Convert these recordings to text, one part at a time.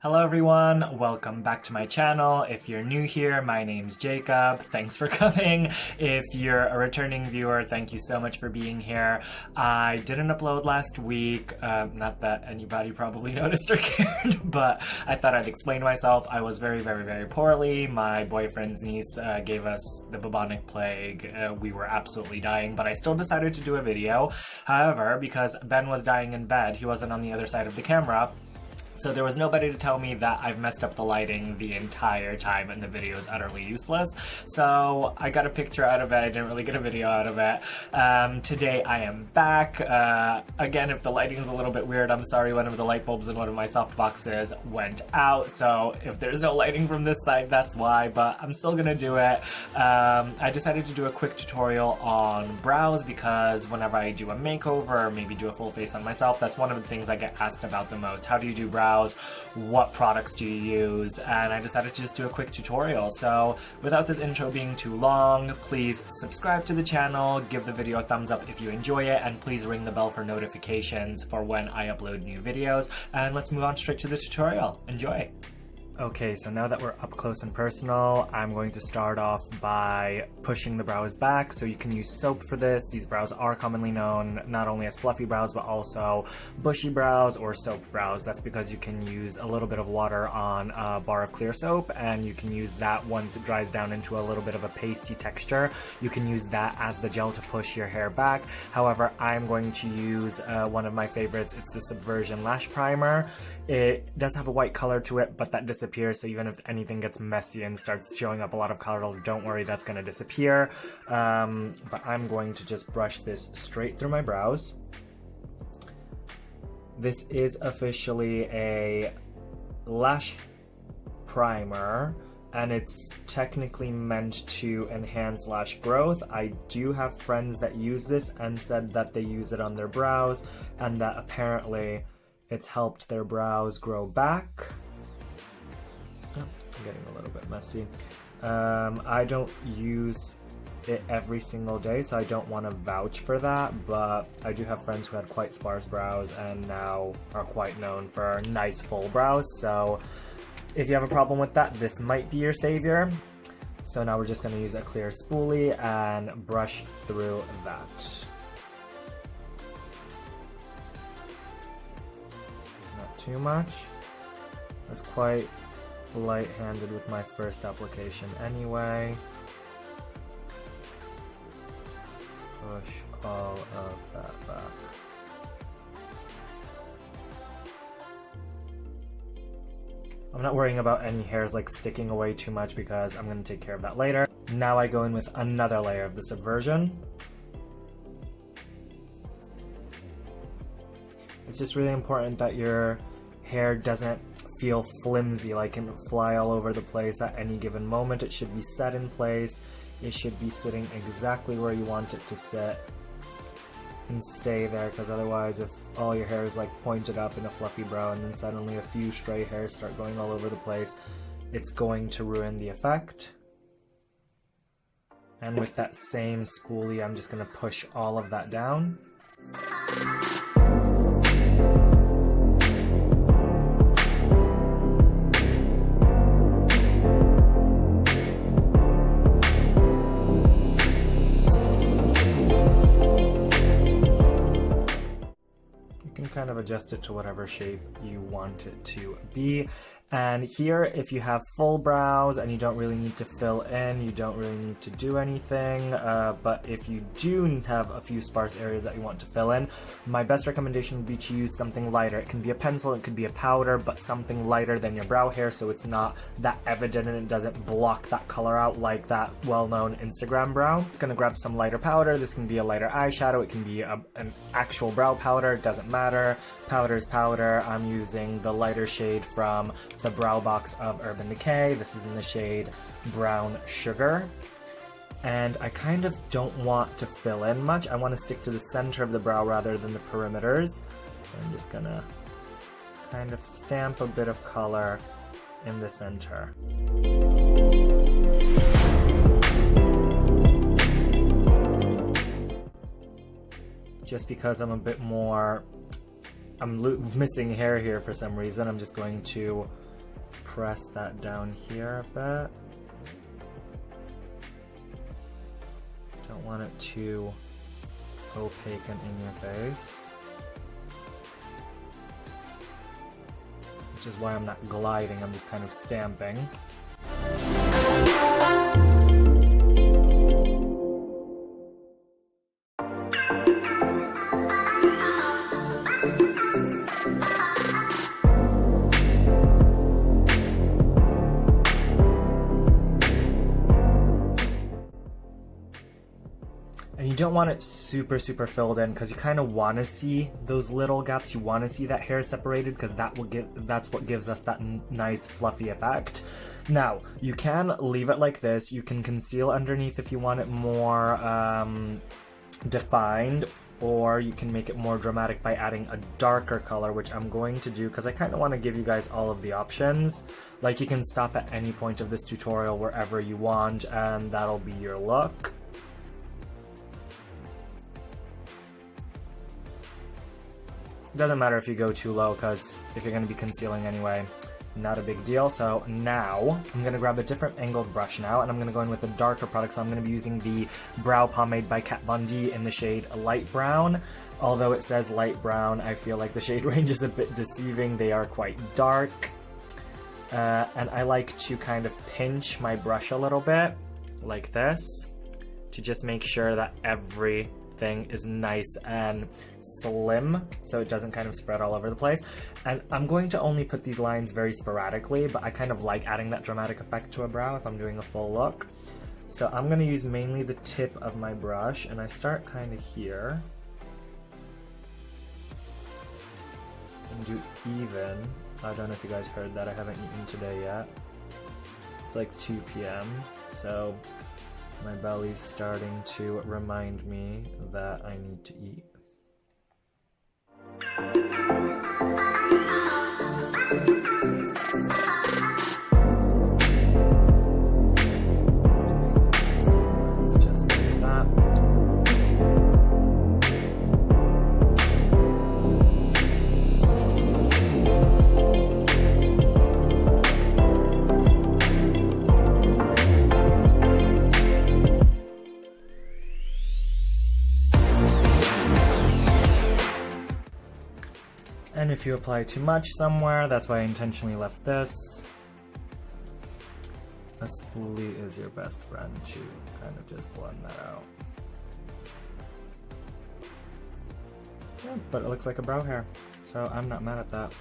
Hello everyone, welcome back to my channel. If you're new here, my name's Jacob. Thanks for coming. If you're a returning viewer, thank you so much for being here. I didn't upload last week, not that anybody probably noticed or cared, but I thought I'd explain myself. I was very poorly. My boyfriend's niece gave us the bubonic plague. We were absolutely dying, but I still decided to do a video. However, because Ben was dying in bed, he wasn't on the other side of the camera, so there was nobody to tell me that I've messed up the lighting the entire time and the video is utterly useless. So I got a picture out of it, I didn't really get a video out of it. Today I am back. Again, if the lighting's a little bit weird, I'm sorry, one of the light bulbs in one of my softboxes went out. So if there's no lighting from this side, that's why, but I'm still gonna do it. I decided to do a quick tutorial on brows because whenever I do a makeover or maybe do a full face on myself, that's one of the things I get asked about the most. How do you do brows? What products do you use? And I decided to just do a quick tutorial. So without this intro being too long, please subscribe to the channel, give the video a thumbs up if you enjoy it, and please ring the bell for notifications for when I upload new videos. And let's move on straight to the tutorial. Enjoy! Okay, so now that we're up close and personal, I'm going to start off by pushing the brows back. So you can use soap for this. These brows are commonly known not only as fluffy brows, but also bushy brows or soap brows. That's because you can use a little bit of water on a bar of clear soap, and you can use that once it dries down into a little bit of a pasty texture. You can use that as the gel to push your hair back. However, I'm going to use one of my favorites. It's the Subversion Lash Primer. It does have a white color to it, but that disappears, so even if anything gets messy and starts showing up a lot of color, don't worry, that's going to disappear. But I'm going to just brush this straight through my brows. This is officially a lash primer, and it's technically meant to enhance lash growth. I do have friends that use this and said that they use it on their brows and that apparently it's helped their brows grow back. Oh, I'm getting a little bit messy. I don't use it every single day, so I don't want to vouch for that, but I do have friends who had quite sparse brows and now are quite known for nice full brows, so if you have a problem with that, this might be your savior. So now we're just going to use a clear spoolie and brush through that. Not too much. I was quite light-handed with my first application anyway. Push all of that back. I'm not worrying about any hairs like sticking away too much because I'm going to take care of that later. Now I go in with another layer of the Subversion. It's just really important that your hair doesn't feel flimsy, like it can fly all over the place at any given moment. It should be set in place. It should be sitting exactly where you want it to sit and stay there, because otherwise if all your hair is like pointed up in a fluffy brow and then suddenly a few stray hairs start going all over the place, it's going to ruin the effect. And with that same spoolie, I'm just going to push all of that down. Kind of adjust it to whatever shape you want it to be. And here, if you have full brows and you don't really need to fill in, you don't really need to do anything, but if you do have a few sparse areas that you want to fill in, my best recommendation would be to use something lighter. It can be a pencil, it could be a powder, but something lighter than your brow hair so it's not that evident and it doesn't block that color out like that well-known Instagram brow. It's gonna grab some lighter powder. This can be a lighter eyeshadow, it can be an actual brow powder, it doesn't matter. Powder is powder. I'm using the lighter shade from the Brow Box of Urban Decay. This is in the shade Brown Sugar. And I kind of don't want to fill in much. I want to stick to the center of the brow rather than the perimeters. I'm just gonna kind of stamp a bit of color in the center. Just because I'm missing hair here for some reason, I'm just going to press that down here a bit. Don't want it too opaque and in your face. Which is why I'm not gliding, I'm just kind of stamping. And you don't want it super filled in because you kind of want to see those little gaps. You want to see that hair separated because that's what gives us that nice fluffy effect. Now, you can leave it like this. You can conceal underneath if you want it more defined, or you can make it more dramatic by adding a darker color, which I'm going to do because I kind of want to give you guys all of the options. Like, you can stop at any point of this tutorial wherever you want, and that'll be your look. Doesn't matter if you go too low, because if you're going to be concealing anyway, not a big deal. So now I'm going to grab a different angled brush now, and I'm going to go in with a darker product. So I'm going to be using the Brow Pomade by Kat Von D in the shade Light Brown. Although it says light brown, I feel like the shade range is a bit deceiving. They are quite dark. And I like to kind of pinch my brush a little bit, like this, to just make sure that everything is nice and slim, so it doesn't kind of spread all over the place. And I'm going to only put these lines very sporadically, but I kind of like adding that dramatic effect to a brow if I'm doing a full look. So I'm going to use mainly the tip of my brush, and I start kind of here and do even. I don't know if you guys heard that, I haven't eaten today yet. It's like 2 p.m. so my belly's starting to remind me that I need to eat. It's just like that. And if you apply too much somewhere, that's why I intentionally left this. A spoolie is your best friend to kind of just blend that out. Yeah, but it looks like a brow hair, so I'm not mad at that.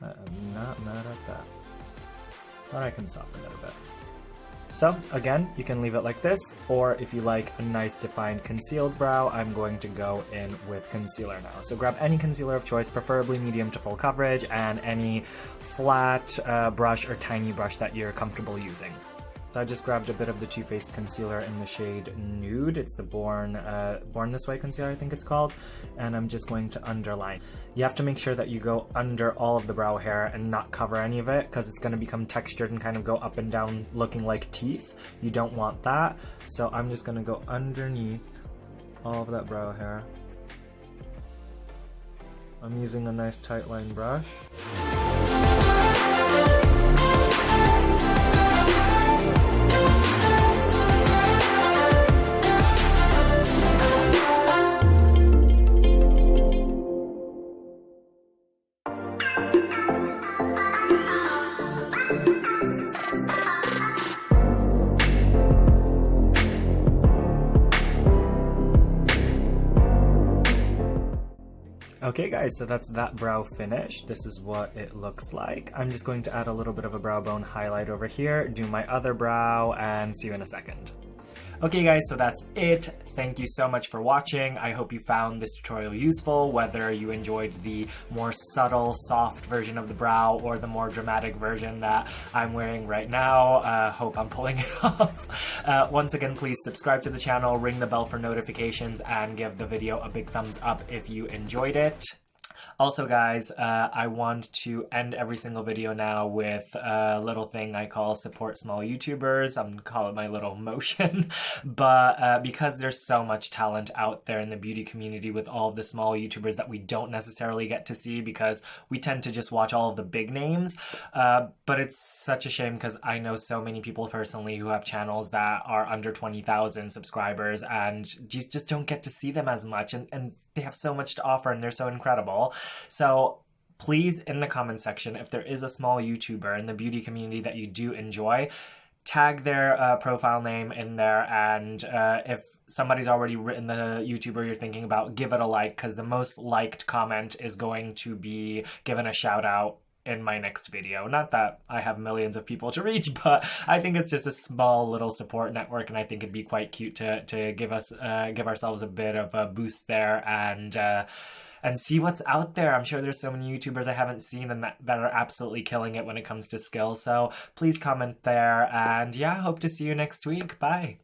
I am not mad at that. But I can soften it a bit. So again, you can leave it like this, or if you like a nice defined concealed brow, I'm going to go in with concealer now. So grab any concealer of choice, preferably medium to full coverage, and any flat brush or tiny brush that you're comfortable using. So I just grabbed a bit of the Too Faced concealer in the shade Nude. It's the Born This Way concealer, I think it's called. And I'm just going to underline. You have to make sure that you go under all of the brow hair and not cover any of it, because it's going to become textured and kind of go up and down looking like teeth. You don't want that. So I'm just going to go underneath all of that brow hair. I'm using a nice tight line brush. Okay guys, so that's that brow finished. This is what it looks like. I'm just going to add a little bit of a brow bone highlight over here, do my other brow, and see you in a second. Okay guys, so that's it. Thank you so much for watching. I hope you found this tutorial useful, whether you enjoyed the more subtle, soft version of the brow or the more dramatic version that I'm wearing right now. Hope I'm pulling it off. Once again, please subscribe to the channel, ring the bell for notifications, and give the video a big thumbs up if you enjoyed it. Also, guys, I want to end every single video now with a little thing I call support small YouTubers. I'm gonna call it my little motion. But because there's so much talent out there in the beauty community with all of the small YouTubers that we don't necessarily get to see because we tend to just watch all of the big names. But it's such a shame because I know so many people personally who have channels that are under 20,000 subscribers and just don't get to see them as much. And they have so much to offer and they're so incredible. So please, in the comment section, if there is a small YouTuber in the beauty community that you do enjoy, tag their profile name in there, and if somebody's already written the YouTuber you're thinking about, give it a like, because the most liked comment is going to be given a shout out in my next video. Not that I have millions of people to reach, but I think it's just a small little support network, and I think it'd be quite cute to give ourselves a bit of a boost there and see what's out there. I'm sure there's so many YouTubers I haven't seen and that are absolutely killing it when it comes to skills. So please comment there, and yeah, hope to see you next week. Bye.